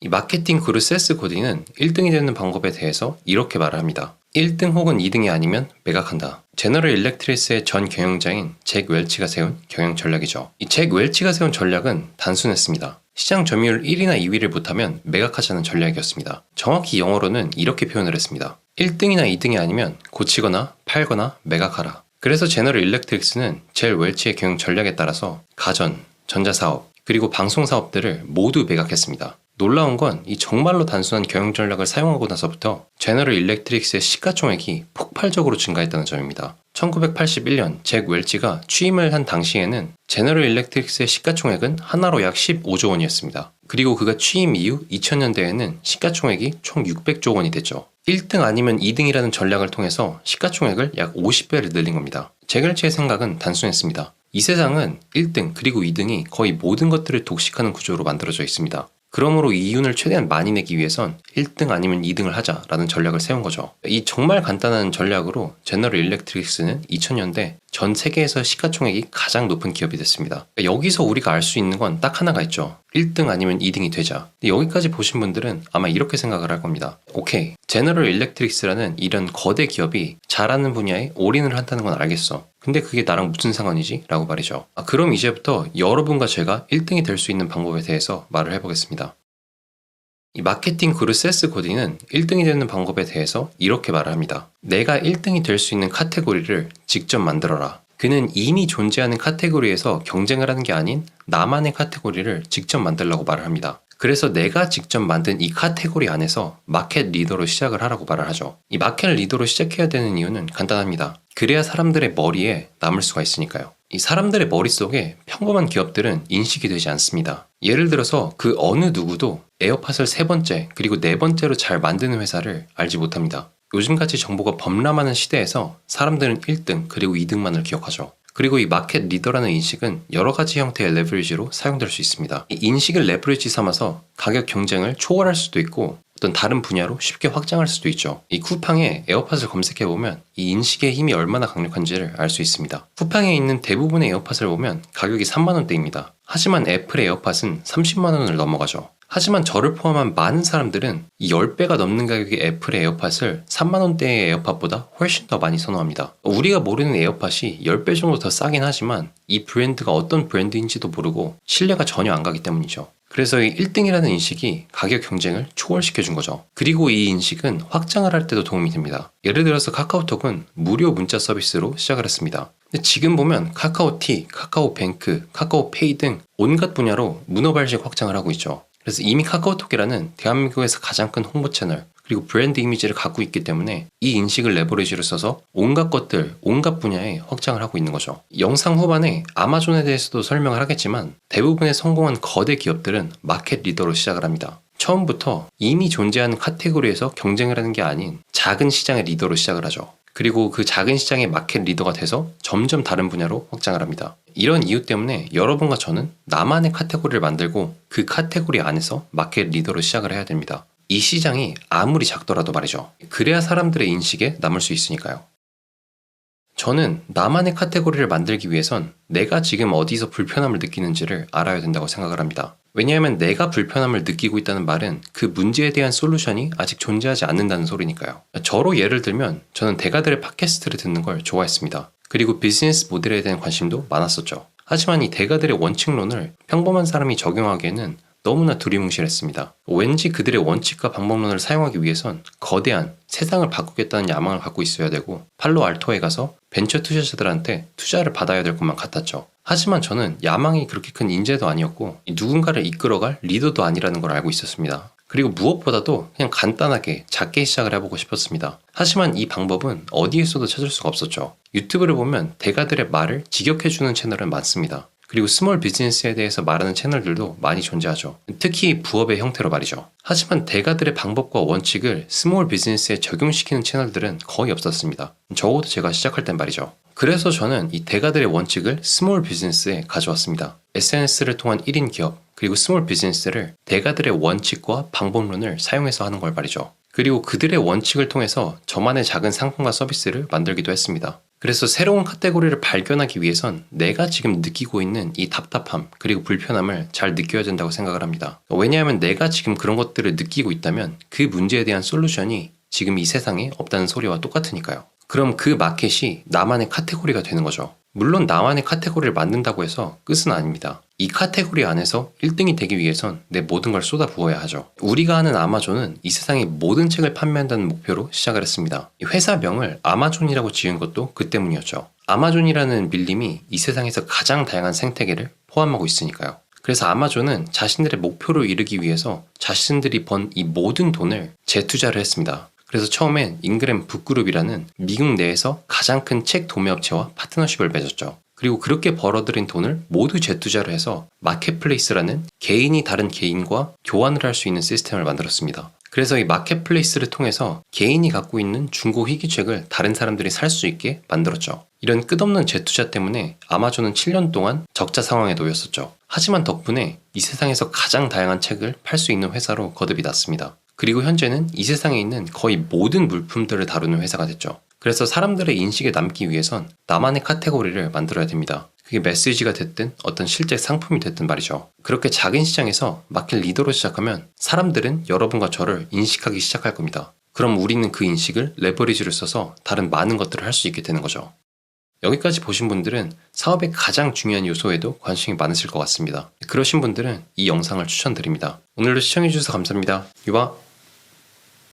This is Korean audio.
이 마케팅 그룹 세스 고딩은 1등이 되는 방법에 대해서 이렇게 말을 합니다. 1등 혹은 2등이 아니면 매각한다. 제너럴 일렉트릭스의 전 경영자인 잭 웰치가 세운 경영 전략이죠. 이 잭 웰치가 세운 전략은 단순했습니다. 시장 점유율 1위나 2위를 못하면 매각하자는 전략이었습니다. 정확히 영어로는 이렇게 표현을 했습니다. 1등이나 2등이 아니면 고치거나 팔거나 매각하라. 그래서 제너럴 일렉트릭스는 잭 웰치의 경영 전략에 따라서 가전, 전자사업, 그리고 방송사업들을 모두 매각했습니다. 놀라운 건 이 정말로 단순한 경영 전략을 사용하고 나서부터 제너럴 일렉트릭스의 시가총액이 폭발적으로 증가했다는 점입니다. 1981년 잭 웰치가 취임을 한 당시에는 제너럴 일렉트릭스의 시가총액은 하나로 약 15조 원이었습니다. 그리고 그가 취임 이후 2000년대에는 시가총액이 총 600조 원이 됐죠. 1등 아니면 2등이라는 전략을 통해서 시가총액을 약 50배를 늘린 겁니다. 잭 웰치의 생각은 단순했습니다. 이 세상은 1등 그리고 2등이 거의 모든 것들을 독식하는 구조로 만들어져 있습니다. 그러므로 이 이윤을 최대한 많이 내기 위해선 1등 아니면 2등을 하자라는 전략을 세운 거죠. 이 정말 간단한 전략으로 제너럴 일렉트릭스는 2000년대 전 세계에서 시가총액이 가장 높은 기업이 됐습니다. 여기서 우리가 알 수 있는 건 딱 하나가 있죠. 1등 아니면 2등이 되자. 여기까지 보신 분들은 아마 이렇게 생각을 할 겁니다. 오케이, 제너럴 일렉트릭스라는 이런 거대 기업이 잘하는 분야에 올인을 한다는 건 알겠어. 근데 그게 나랑 무슨 상관이지? 라고 말이죠. 그럼 이제부터 여러분과 제가 1등이 될 수 있는 방법에 대해서 말을 해보겠습니다. 이 마케팅 그룹 세스 고딩은 1등이 되는 방법에 대해서 이렇게 말을 합니다. 내가 1등이 될 수 있는 카테고리를 직접 만들어라. 그는 이미 존재하는 카테고리에서 경쟁을 하는 게 아닌 나만의 카테고리를 직접 만들라고 말을 합니다. 그래서 내가 직접 만든 이 카테고리 안에서 마켓 리더로 시작을 하라고 말을 하죠. 이 마켓 리더로 시작해야 되는 이유는 간단합니다. 그래야 사람들의 머리에 남을 수가 있으니까요. 이 사람들의 머릿속에 평범한 기업들은 인식이 되지 않습니다. 예를 들어서 그 어느 누구도 에어팟을 3번째 그리고 4번째로 잘 만드는 회사를 알지 못합니다. 요즘같이 정보가 범람하는 시대에서 사람들은 1등 그리고 2등만을 기억하죠. 그리고 이 마켓 리더라는 인식은 여러 가지 형태의 레버리지로 사용될 수 있습니다. 이 인식을 레버리지 삼아서 가격 경쟁을 초월할 수도 있고 어떤 다른 분야로 쉽게 확장할 수도 있죠. 이 쿠팡에 에어팟을 검색해보면 이 인식의 힘이 얼마나 강력한지를 알 수 있습니다. 쿠팡에 있는 대부분의 에어팟을 보면 가격이 3만원대입니다. 하지만 애플의 에어팟은 30만원을 넘어가죠. 하지만 저를 포함한 많은 사람들은 이 10배가 넘는 가격의 애플의 에어팟을 3만원대의 에어팟보다 훨씬 더 많이 선호합니다. 우리가 모르는 에어팟이 10배 정도 더 싸긴 하지만 이 브랜드가 어떤 브랜드인지도 모르고 신뢰가 전혀 안 가기 때문이죠. 그래서 이 1등이라는 인식이 가격 경쟁을 초월시켜준 거죠. 그리고 이 인식은 확장을 할 때도 도움이 됩니다. 예를 들어서 카카오톡은 무료 문자 서비스로 시작을 했습니다. 근데 지금 보면 카카오티, 카카오뱅크, 카카오페이 등 온갖 분야로 문어발식 확장을 하고 있죠. 그래서 이미 카카오톡이라는 대한민국에서 가장 큰 홍보 채널 그리고 브랜드 이미지를 갖고 있기 때문에 이 인식을 레버리지로 써서 온갖 것들, 온갖 분야에 확장을 하고 있는 거죠. 영상 후반에 아마존에 대해서도 설명을 하겠지만 대부분의 성공한 거대 기업들은 마켓 리더로 시작을 합니다. 처음부터 이미 존재하는 카테고리에서 경쟁을 하는 게 아닌 작은 시장의 리더로 시작을 하죠. 그리고 그 작은 시장의 마켓 리더가 돼서 점점 다른 분야로 확장을 합니다. 이런 이유 때문에 여러분과 저는 나만의 카테고리를 만들고 그 카테고리 안에서 마켓 리더로 시작을 해야 됩니다. 이 시장이 아무리 작더라도 말이죠. 그래야 사람들의 인식에 남을 수 있으니까요. 저는 나만의 카테고리를 만들기 위해선 내가 지금 어디서 불편함을 느끼는지를 알아야 된다고 생각을 합니다. 왜냐하면 내가 불편함을 느끼고 있다는 말은 그 문제에 대한 솔루션이 아직 존재하지 않는다는 소리니까요. 저로 예를 들면 저는 대가들의 팟캐스트를 듣는 걸 좋아했습니다. 그리고 비즈니스 모델에 대한 관심도 많았었죠. 하지만 이 대가들의 원칙론을 평범한 사람이 적용하기에는 너무나 두리뭉실했습니다. 왠지 그들의 원칙과 방법론을 사용하기 위해선 거대한 세상을 바꾸겠다는 야망을 갖고 있어야 되고 팔로알토에 가서 벤처 투자자들한테 투자를 받아야 될 것만 같았죠. 하지만 저는 야망이 그렇게 큰 인재도 아니었고 누군가를 이끌어갈 리더도 아니라는 걸 알고 있었습니다. 그리고 무엇보다도 그냥 간단하게 작게 시작을 해보고 싶었습니다. 하지만 이 방법은 어디에서도 찾을 수가 없었죠. 유튜브를 보면 대가들의 말을 직역해주는 채널은 많습니다. 그리고 스몰 비즈니스에 대해서 말하는 채널들도 많이 존재하죠. 특히 부업의 형태로 말이죠. 하지만 대가들의 방법과 원칙을 스몰 비즈니스에 적용시키는 채널들은 거의 없었습니다. 적어도 제가 시작할 땐 말이죠. 그래서 저는 이 대가들의 원칙을 스몰 비즈니스에 가져왔습니다. SNS를 통한 1인 기업, 그리고 스몰 비즈니스를 대가들의 원칙과 방법론을 사용해서 하는 걸 말이죠. 그리고 그들의 원칙을 통해서 저만의 작은 상품과 서비스를 만들기도 했습니다. 그래서 새로운 카테고리를 발견하기 위해선 내가 지금 느끼고 있는 이 답답함 그리고 불편함을 잘 느껴야 된다고 생각을 합니다. 왜냐하면 내가 지금 그런 것들을 느끼고 있다면 그 문제에 대한 솔루션이 지금 이 세상에 없다는 소리와 똑같으니까요. 그럼 그 마켓이 나만의 카테고리가 되는 거죠. 물론 나만의 카테고리를 만든다고 해서 끝은 아닙니다. 이 카테고리 안에서 1등이 되기 위해선 내 모든 걸 쏟아부어야 하죠. 우리가 아는 아마존은 이 세상의 모든 책을 판매한다는 목표로 시작을 했습니다. 이 회사명을 아마존이라고 지은 것도 그 때문이었죠. 아마존이라는 밀림이 이 세상에서 가장 다양한 생태계를 포함하고 있으니까요. 그래서 아마존은 자신들의 목표를 이루기 위해서 자신들이 번 이 모든 돈을 재투자를 했습니다. 그래서 처음엔 잉그램 북그룹이라는 미국 내에서 가장 큰 책 도매업체와 파트너십을 맺었죠. 그리고 그렇게 벌어들인 돈을 모두 재투자를 해서 마켓플레이스라는 개인이 다른 개인과 교환을 할 수 있는 시스템을 만들었습니다. 그래서 이 마켓플레이스를 통해서 개인이 갖고 있는 중고 희귀책을 다른 사람들이 살 수 있게 만들었죠. 이런 끝없는 재투자 때문에 아마존은 7년 동안 적자 상황에 놓였었죠. 하지만 덕분에 이 세상에서 가장 다양한 책을 팔 수 있는 회사로 거듭이 났습니다. 그리고 현재는 이 세상에 있는 거의 모든 물품들을 다루는 회사가 됐죠. 그래서 사람들의 인식에 남기 위해선 나만의 카테고리를 만들어야 됩니다. 그게 메시지가 됐든 어떤 실제 상품이 됐든 말이죠. 그렇게 작은 시장에서 마켓 리더로 시작하면 사람들은 여러분과 저를 인식하기 시작할 겁니다. 그럼 우리는 그 인식을 레버리지를 써서 다른 많은 것들을 할 수 있게 되는 거죠. 여기까지 보신 분들은 사업의 가장 중요한 요소에도 관심이 많으실 것 같습니다. 그러신 분들은 이 영상을 추천드립니다. 오늘도 시청해주셔서 감사합니다. 유바!